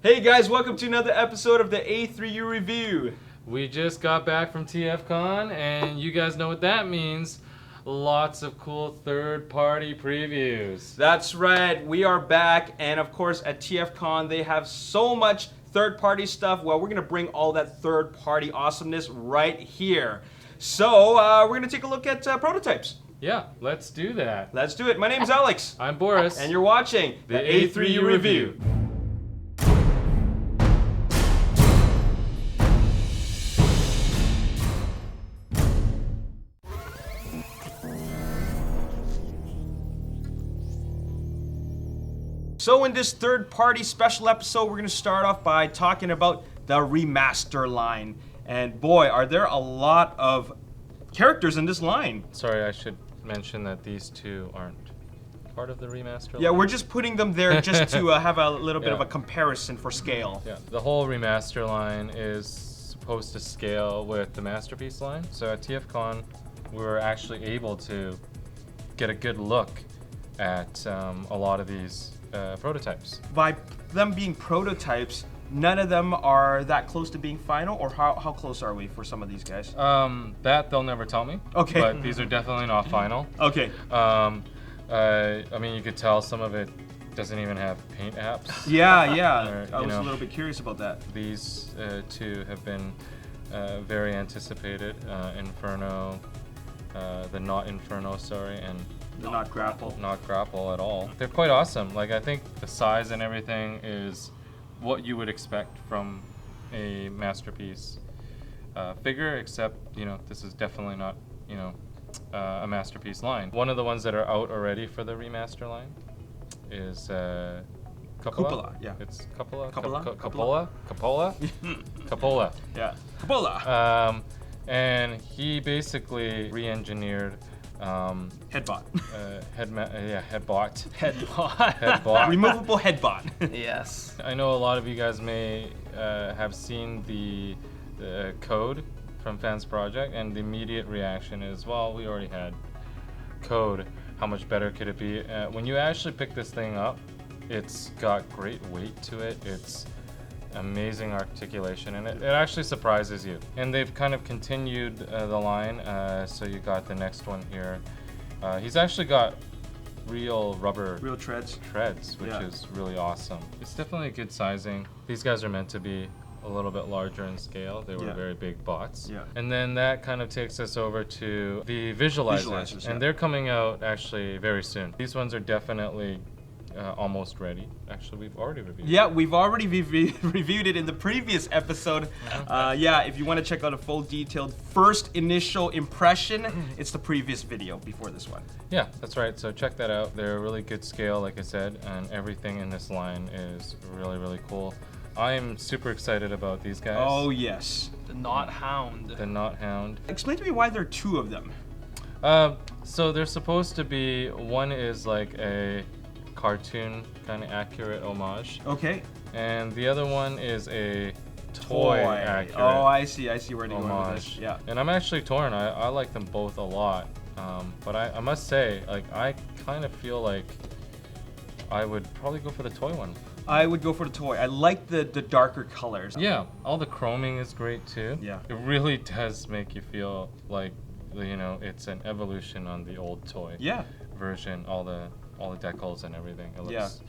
Hey guys, welcome to another episode of the A3U Review. We just got back from TFcon, and you guys know what that means. Lots of cool third-party previews. That's right, we are back, and of course at TFcon they have so much third-party stuff. Well, we're gonna bring all that third-party awesomeness right here. So we're gonna take a look at prototypes. Yeah, let's do that. Let's do it. My name's Alex. I'm Boris. And you're watching the A3U Review. So in this third-party special episode, we're going to start off by talking about the Remaster line. And boy, are there a lot of characters in this line. Sorry, I should mention that these two aren't part of the Remaster Yeah, line. we're just putting them there just to have a little bit of a comparison for scale. Yeah, the whole Remaster line is supposed to scale with the Masterpiece line. So at TFcon, we were actually able to get a good look at a lot of these prototypes. By them being prototypes, none of them are that close to being final, or how close are we for some of these guys? That they'll never tell me. Okay. But these are definitely not final. Okay. I mean, you could tell some of it doesn't even have paint apps. Yeah. Or, I was a little bit curious about that. These two have been very anticipated. Inferno, the Not Inferno, sorry, and Not grapple. Not grapple at all. They're quite awesome. Like, I think the size and everything is what you would expect from a Masterpiece figure, except, you know, this is definitely not, you know, a Masterpiece line. One of the ones that are out already for the Remaster line is Cupola, yeah. It's Cupola? Cupola? Cupola. Yeah. Cupola. And he basically re-engineered Headbot. Headbot. Headbot. Removable headbot. Yes. I know a lot of you guys may have seen the code from Fansproject, and the immediate reaction is, well, we already had code. How much better could it be? When you actually pick this thing up, it's got great weight to it. It's amazing articulation, and it actually surprises you. And they've kind of continued the line, so you got the next one here. He's actually got real rubber treads, which is really awesome. It's definitely a good sizing. These guys are meant to be a little bit larger in scale. They were very big bots. Yeah. And then that kind of takes us over to the visualizers, and they're coming out actually very soon. These ones are definitely almost ready. Actually, we've already reviewed it. Yeah, we've already reviewed it in the previous episode. Yeah, if you want to check out a full detailed first initial impression, it's the previous video before this one. Yeah, that's right. So check that out. They're a really good scale, like I said, and everything in this line is really, really cool. I'm super excited about these guys. Oh, yes. The Knot Hound. The Knot Hound. Explain to me why there are two of them. So they're supposed to be, one is like a cartoon kind of accurate homage. Okay. And the other one is a toy accurate. Oh, I see where they're going with homage. this. Yeah. And I'm actually torn. I like them both a lot. But I must say, like, I kind of feel like I would probably go for the toy one. I would go for the toy. I like the darker colors. Yeah, all the chroming is great too. Yeah. It really does make you feel like, you know, it's an evolution on the old toy version. All the decals and everything. It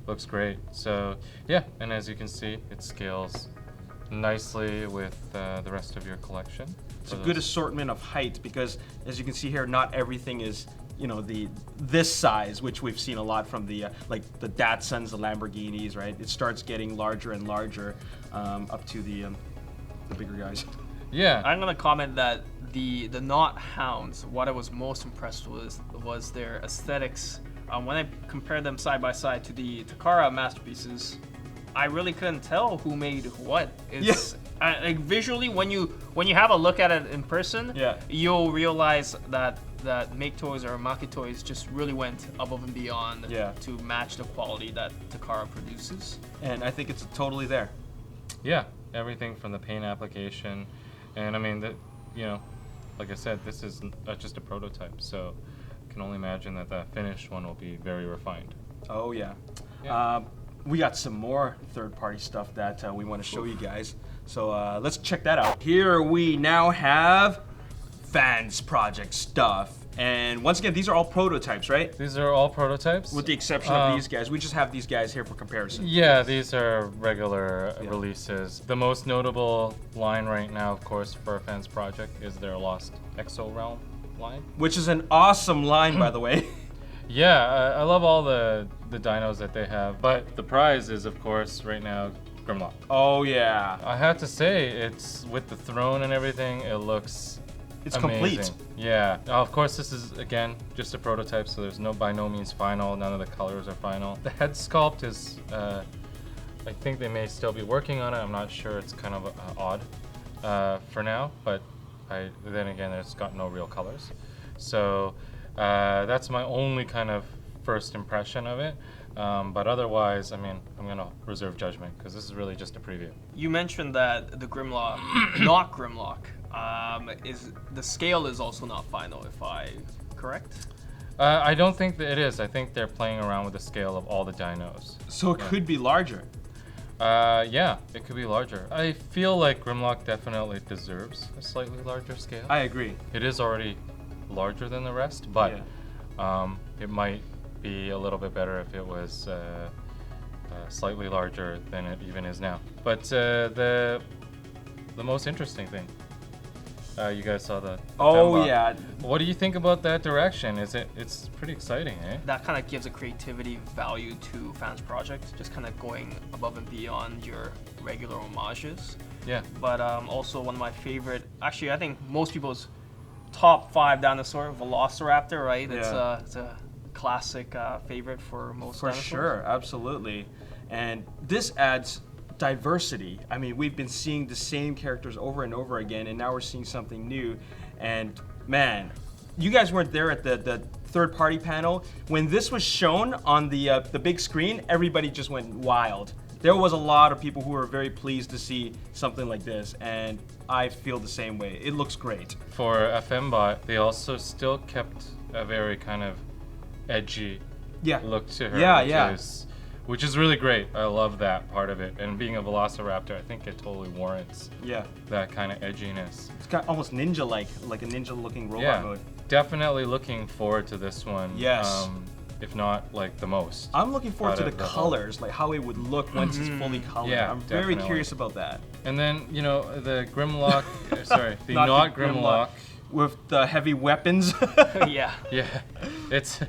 looks great. So yeah, and as you can see, it scales nicely with the rest of your collection. It's a good assortment of height, because as you can see here, not everything is, you know, this size, which we've seen a lot from the like the Datsuns, the Lamborghinis, right? It starts getting larger and larger up to the bigger guys. Yeah. I'm gonna comment that the Knot Hounds, what I was most impressed with was their aesthetics. When I compared them side by side to the Takara masterpieces, I really couldn't tell who made what. It's like visually, when you have a look at it in person, you'll realize that MakeToys or MakeToys just really went above and beyond to match the quality that Takara produces. And I think it's totally there. Yeah, everything from the paint application, and I mean, you know, like I said, this is just a prototype, so I can only imagine that the finished one will be very refined. Oh yeah. we got some more third-party stuff that we want to show you guys. So let's check that out. Here we now have Fansproject stuff. And once again, these are all prototypes, right? These are all prototypes. With the exception of these guys. We just have these guys here for comparison. Yeah, these are regular releases. The most notable line right now, of course, for Fansproject is their Lost Exo Realm line. Which is an awesome line, by the way. Yeah, I love all the dinos that they have. But the prize is, of course, right now, Grimlock. Oh, yeah. I have to say, it's with the throne and everything, it looks It's amazing. complete. Yeah. Now, of course, this is, again, just a prototype, so there's by no means final. None of the colors are final. The head sculpt is, I think they may still be working on it. I'm not sure. It's kind of odd for now, but then again, it's got no real colors. So that's my only kind of first impression of it. But otherwise, I mean, I'm going to reserve judgment because this is really just a preview. You mentioned that the Grimlock, not Grimlock, is the scale is also not final, if I correct? I don't think that it is. I think they're playing around with the scale of all the dinos. So it could be larger. Yeah, it could be larger. I feel like Grimlock definitely deserves a slightly larger scale. I agree. It is already larger than the rest, but it might be a little bit better if it was slightly larger than it even is now. But the most interesting thing, you guys saw the Oh fembot. yeah. What do you think about that direction? It's pretty exciting, eh? That kind of gives a creativity value to Fansproject, just kind of going above and beyond your regular homages. Yeah. But also one of my favorite, actually I think most people's top 5 dinosaur, Velociraptor, right? Yeah. It's a classic favorite for most For dinosaurs. sure, absolutely. And this adds diversity. I mean, we've been seeing the same characters over and over again, and now we're seeing something new. And man, you guys weren't there at the third-party panel. When this was shown on the big screen, everybody just went wild. There was a lot of people who were very pleased to see something like this, and I feel the same way. It looks great. For a fembot, they also still kept a very kind of edgy look to her, which is really great. I love that part of it. And being a Velociraptor, I think it totally warrants that kind of edginess. It's got almost ninja-like, like a ninja-looking robot mode. Definitely looking forward to this one. Yes. If not like the most. I'm looking forward to the out of colors, like how it would look once it's fully colored. Yeah, I'm very definitely. curious about that. And then, you know, the Grimlock, sorry, the not Grimlock. With the heavy weapons. Yeah. Yeah, it's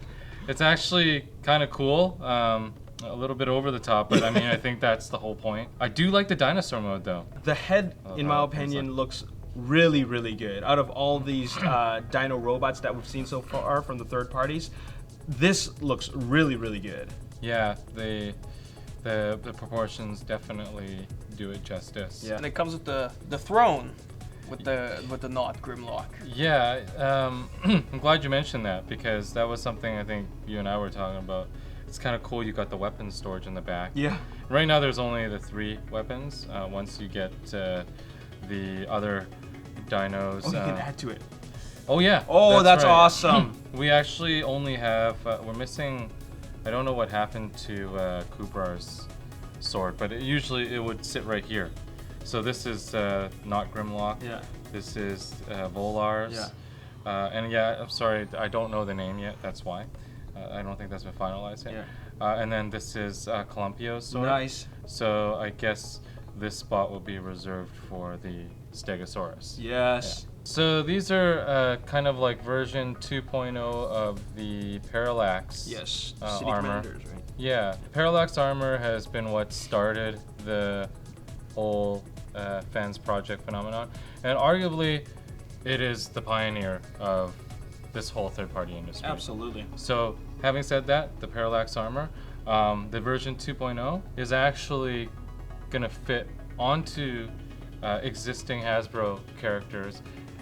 actually kind of cool. A little bit over the top, but I mean, I think that's the whole point. I do like the dinosaur mode though. The head, in my opinion, looks really, really good. Out of all these dino robots that we've seen so far from the third parties, this looks really, really good. Yeah, the proportions definitely do it justice. Yeah. And it comes with the throne with the not Grimlock. Yeah, I'm glad you mentioned that because that was something I think you and I were talking about. It's kind of cool you got the weapons storage in the back. Yeah. Right now there's only the 3 weapons. Once you get the other dinos. Oh, you can add to it. Oh yeah. Oh, that's right. awesome. We actually only have, we're missing, I don't know what happened to Kubrar's sword, but usually it would sit right here. So this is not Grimlock. Yeah. This is Volar's. Yeah. And yeah, I'm sorry, I don't know the name yet, that's why. I don't think that's been finalized yet. Yeah. And then this is Columpio's sword. Nice. So I guess this spot will be reserved for the Stegosaurus. Yes. Yeah. So these are kind of like version 2.0 of the Parallax Yes. City armor. Commanders, right? Yeah, Parallax armor has been what started the whole Fansproject phenomenon, and arguably it is the pioneer of this whole third-party industry. Absolutely. So having said that, the Parallax armor, the version 2.0 is actually going to fit onto existing Hasbro characters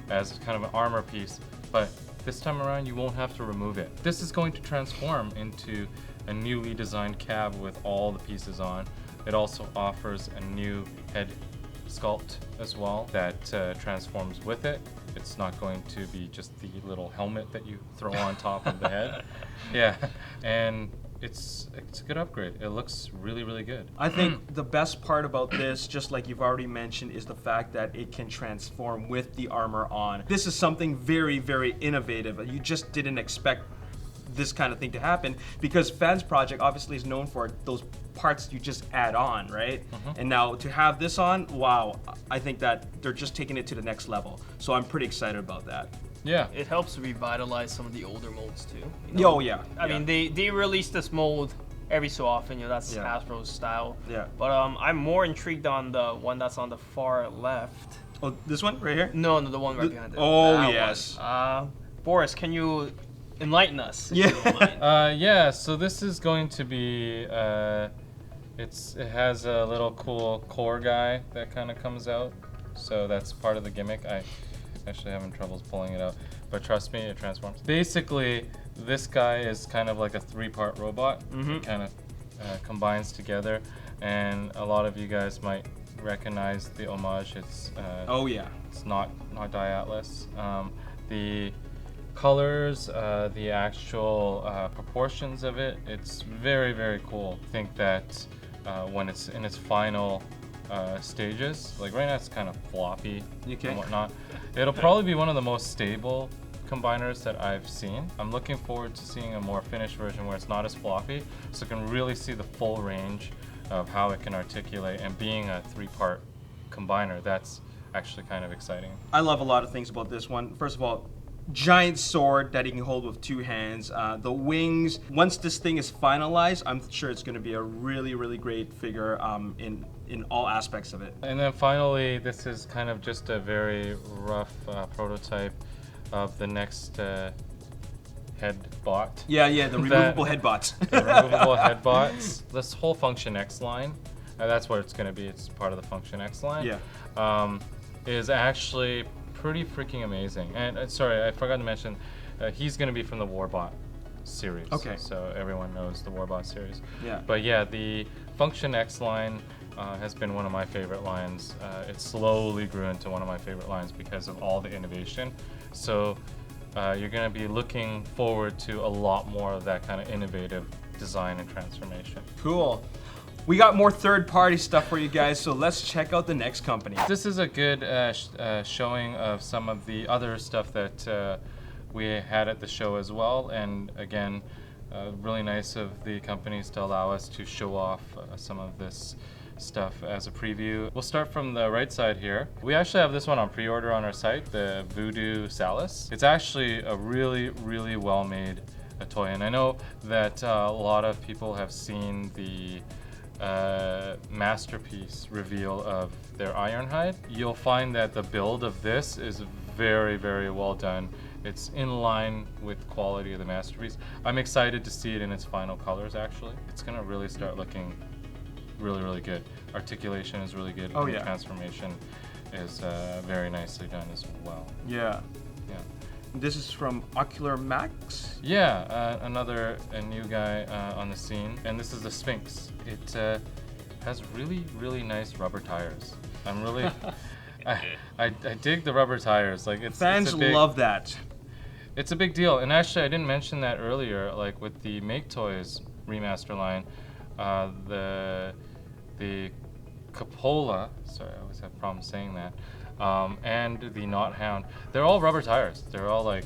as kind of an armor piece, but this time around you won't have to remove it. This is going to transform into a newly designed cab with all the pieces on. It also offers a new head sculpt as well that transforms with it. It's not going to be just the little helmet that you throw on top of the head. Yeah, and it's a good upgrade. It looks really, really good. I think the best part about this, just like you've already mentioned, is the fact that it can transform with the armor on. This is something very, very innovative. You just didn't expect this kind of thing to happen, because Fansproject obviously is known for those parts you just add on, right? And now to have this on, wow, I think that they're just taking it to the next level. So I'm pretty excited about that. Yeah. It helps revitalize some of the older molds too. Oh yeah. I mean, they release this mold every so often. That's Yeah. Hasbro's style. Yeah. But I'm more intrigued on the one that's on the far left. Oh, this one right here? No, the one right behind it. Oh, That yes. one. Boris, can you enlighten us? if Yeah. you don't mind? Yeah, so this is going to be, it has a little cool core guy that kind of comes out. So that's part of the gimmick. I actually having troubles pulling it out, but trust me, it transforms. Basically, this guy is kind of like a 3-part robot. It kind of combines together, and a lot of you guys might recognize the homage. It's Oh yeah. it's not Diatlas. The colors, the actual proportions of it, it's very, very cool. I think that when it's in its final stages, like right now it's kind of floppy Okay. and whatnot. It'll probably be one of the most stable combiners that I've seen. I'm looking forward to seeing a more finished version where it's not as floppy, so you can really see the full range of how it can articulate, and being a 3-part combiner, that's actually kind of exciting. I love a lot of things about this one. First of all, giant sword that he can hold with 2 hands. The wings. Once this thing is finalized, I'm sure it's going to be a really, really great figure in all aspects of it. And then finally, this is kind of just a very rough prototype of the next head bot. Yeah, the removable head bots. The removable head bots. This whole Function X line, that's what it's going to be. It's part of the Function X line. Yeah. Is actually pretty freaking amazing. And sorry, I forgot to mention, he's going to be from the Warbot series. Okay. So everyone knows the Warbot series. Yeah. But yeah, the Function X line has been one of my favorite lines. It slowly grew into one of my favorite lines because of all the innovation. So you're going to be looking forward to a lot more of that kind of innovative design and transformation. Cool. We got more third-party stuff for you guys, so let's check out the next company. This is a good showing of some of the other stuff that we had at the show as well. And again, really nice of the companies to allow us to show off some of this stuff as a preview. We'll start from the right side here. We actually have this one on pre-order on our site, the Voodoo Salus. It's actually a really, really well-made toy, and I know that a lot of people have seen the masterpiece reveal of their Ironhide. You'll find that the build of this is very, very well done. It's in line with quality of the masterpiece. I'm excited to see it in its final colors, actually. It's gonna really start looking really, really good. Articulation is really good. Oh, and yeah. The transformation is very nicely done as well. Yeah. Yeah. This is from Ocular Max. Yeah, a new guy on the scene, and this is the Sphinx. It has really, really nice rubber tires. I'm really, I dig the rubber tires. Like Fans it's a big, love that. It's a big deal, and actually I didn't mention that earlier. Like with the MakeToys remaster line, the Cupola. Sorry, I always have problems saying that. And the Knot Hound. They're all rubber tires. They're all like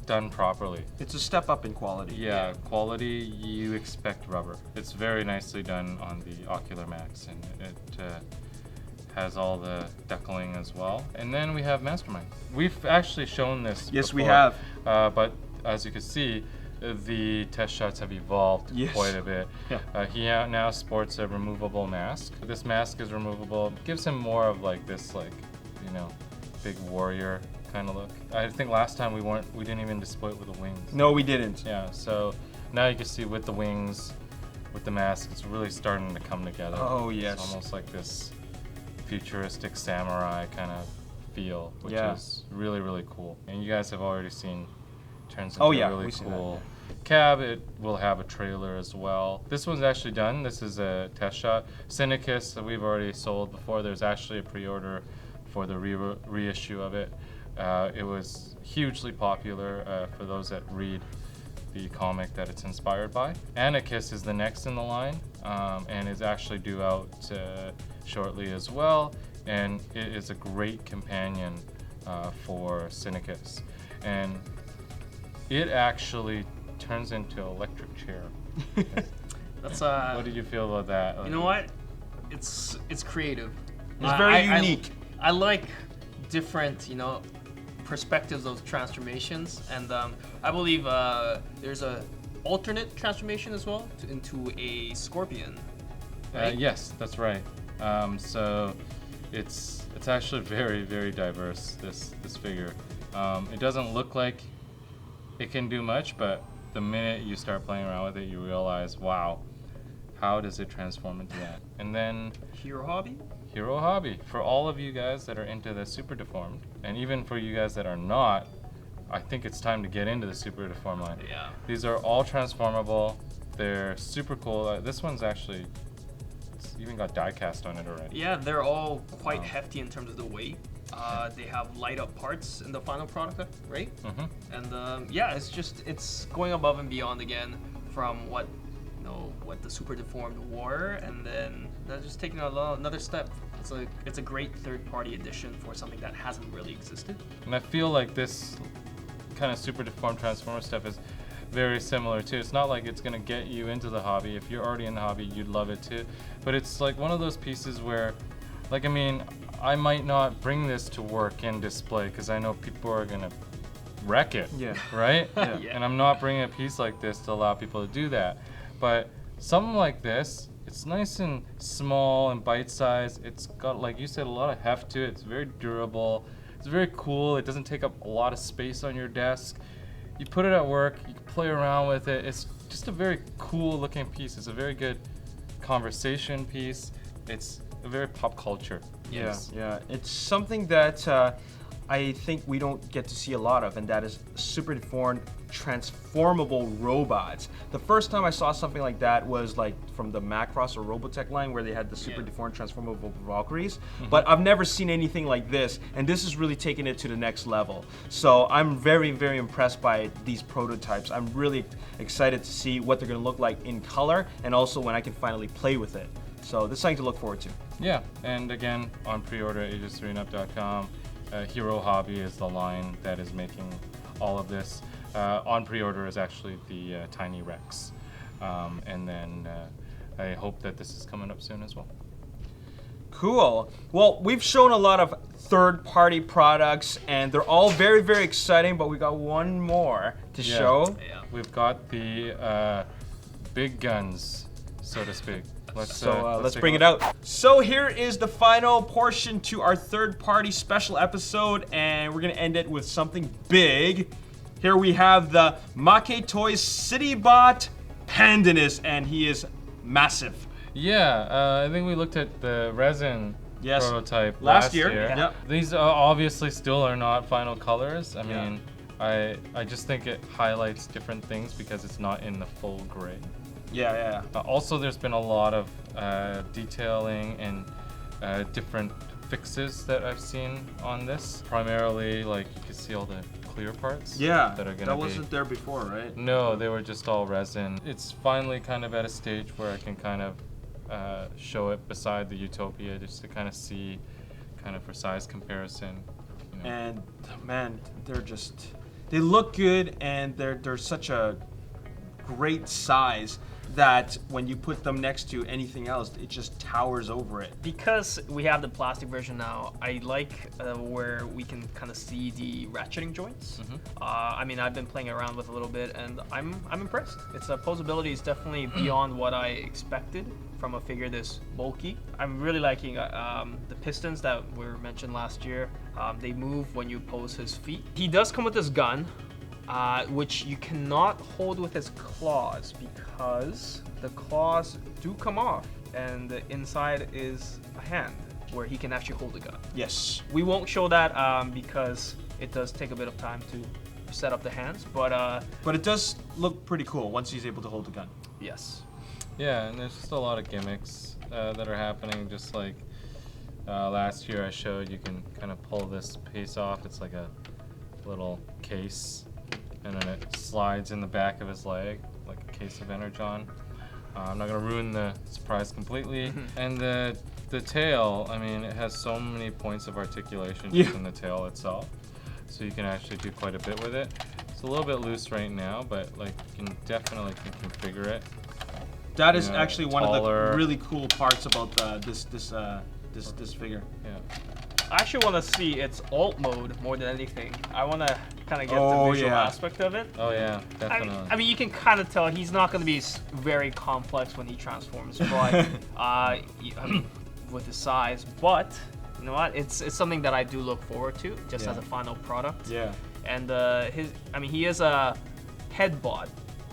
done properly. It's a step up in quality. Yeah, quality, you expect rubber. It's very nicely done on the Ocular Max, and it has all the deckling as well. And then we have Mastermind. We've actually shown this Yes, we before, have. but as you can see, the test shots have evolved Yes. quite a bit. Yeah. He now sports a removable mask. This mask is removable. Gives him more of like this, like, you know, big warrior kind of look. I think last time we didn't even display it with the wings. No, we didn't. Yeah, so now you can see with the wings, with the mask, it's really starting to come together. Oh, yes. It's almost like this futuristic samurai kind of feel, which Yeah. is really, really cool. And you guys have already seen, turns into Oh, yeah, a really we've seen cool cab. It will have a trailer as well. This one's actually done. This is a test shot. Cynicus, that we've already sold before. There's actually a pre-order for the reissue of it. It was hugely popular for those that read the comic that it's inspired by. Anachus is the next in the line, and is actually due out shortly as well, and it is a great companion for Cynicus. And it actually turns into an electric chair. That's What did you feel about that? You know what? It's creative. It's very unique. I like different, perspectives of transformations, and I believe there's a alternate transformation as well into a scorpion. Right? Yes, that's right. So it's actually very, very diverse, this figure. It doesn't look like it can do much, but the minute you start playing around with it, you realize, wow, how does it transform into that? And then Hero Hobby? Hero Hobby. For all of you guys that are into the Super Deformed, and even for you guys that are not, I think it's time to get into the Super Deformed line. Yeah. These are all transformable. They're super cool. This one's actually, it's even got die cast on it already. Yeah, they're all quite hefty in terms of the weight. They have light up parts in the final product, right? Mm-hmm. And yeah, it's going above and beyond again from what the Super Deformed were, and then they're just taking another step. It's a great third-party edition for something that hasn't really existed. And I feel like this kind of Super Deformed Transformer stuff is very similar too. It's not like it's gonna get you into the hobby. If you're already in the hobby, you'd love it too. But it's like one of those pieces where, like, I mean, I might not bring this to work and display because I know people are gonna wreck it. Yeah. Right? Yeah. And I'm not bringing a piece like this to allow people to do that. But something like this, it's nice and small and bite-sized. It's got, like you said, a lot of heft to it. It's very durable. It's very cool. It doesn't take up a lot of space on your desk. You put it at work, you can play around with it. It's just a very cool looking piece. It's a very good conversation piece. It's a very pop culture piece. Yeah. It's something that I think we don't get to see a lot of, and that is Super Deformed transformable robots. The first time I saw something like that was like from the Macross or Robotech line, where they had the Super Deformed transformable Valkyries. But I've never seen anything like this, and this is really taking it to the next level. So I'm very, very impressed by these prototypes. I'm really excited to see what they're going to look like in color, and also when I can finally play with it. So this is something to look forward to. Yeah, and again, on pre-order at ages3andup.com. Hero Hobby is the line that is making all of this. On pre-order is actually the Tiny Rex. And then I hope that this is coming up soon as well. Cool. Well, we've shown a lot of third-party products, and they're all very, very exciting, but we got one more to show. Yeah. We've got the big guns, so to speak. Let's bring it out. So here is the final portion to our third-party special episode, and we're gonna end it with something big. Here we have the MakeToys CityBot Pandanus, and he is massive. Yeah, I think we looked at the resin prototype last year. Yeah. These obviously still are not final colors. I mean, I just think it highlights different things because it's not in the full gray. Yeah. Also, there's been a lot of detailing and different fixes that I've seen on this. Primarily, like, you can see all the clear parts. Yeah, that are gonna that wasn't there before, right? No, they were just all resin. It's finally kind of at a stage where I can kind of show it beside the Utopia just to kind of see, kind of for size comparison. You know. And man, they look good, and they're such a great size that when you put them next to anything else, it just towers over it. Because we have the plastic version now, I like where we can kind of see the ratcheting joints. I mean, I've been playing around with a little bit, and I'm impressed. Its posability is definitely beyond what I expected from a figure this bulky. I'm really liking the pistons that were mentioned last year. They move when you pose his feet. He does come with this gun, which you cannot hold with his claws because the claws do come off, and the inside is a hand where he can actually hold the gun. Yes. We won't show that because it does take a bit of time to set up the hands, but it does look pretty cool once he's able to hold the gun. yes. Yeah, and there's just a lot of gimmicks that are happening. Just like last year I showed, you can kind of pull this piece off. It's like a little case, and then it slides in the back of his leg like a case of Energon. I'm not gonna ruin the surprise completely. And the tail, I mean, it has so many points of articulation just in the tail itself, so you can actually do quite a bit with it. It's a little bit loose right now, but like you can definitely configure it. That is actually one of taller. the really cool parts about this figure. Yeah. I actually want to see its alt mode more than anything. I want to kind of get the visual aspect of it. Oh yeah, definitely. I mean, you can kind of tell he's not going to be very complex when he transforms, but I mean, with his size. But you know what? It's something that I do look forward to, just as a final product. Yeah. And he is a head bot,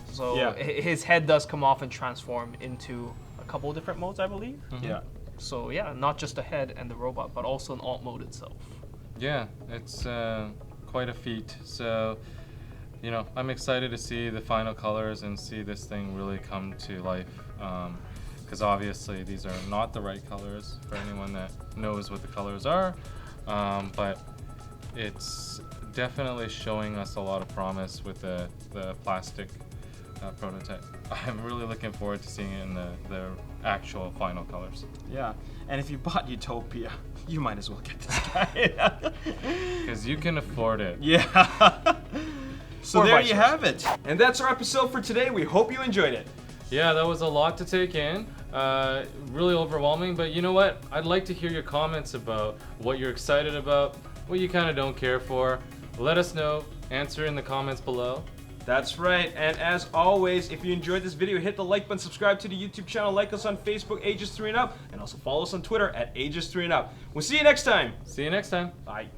so his head does come off and transform into a couple of different modes, I believe. Yeah. So yeah, not just the head and the robot, but also an alt mode itself. Yeah, it's quite a feat. So, you know, I'm excited to see the final colors and see this thing really come to life. Because obviously these are not the right colors for anyone that knows what the colors are. But it's definitely showing us a lot of promise with the plastic prototype. I'm really looking forward to seeing it in the actual final colors. Yeah, and if you bought Utopia, you might as well get this guy. Because you can afford it. Yeah. So Or there vice you versa. have it. And that's our episode for today. We hope you enjoyed it. Yeah, that was a lot to take in. Really overwhelming, but you know what? I'd like to hear your comments about what you're excited about, what you kind of don't care for. Let us know. Answer in the comments below. That's right, and as always, if you enjoyed this video, hit the like button, subscribe to the YouTube channel, like us on Facebook, Ages3 and Up, and also follow us on Twitter at Ages3 and Up. We'll see you next time. See you next time. Bye.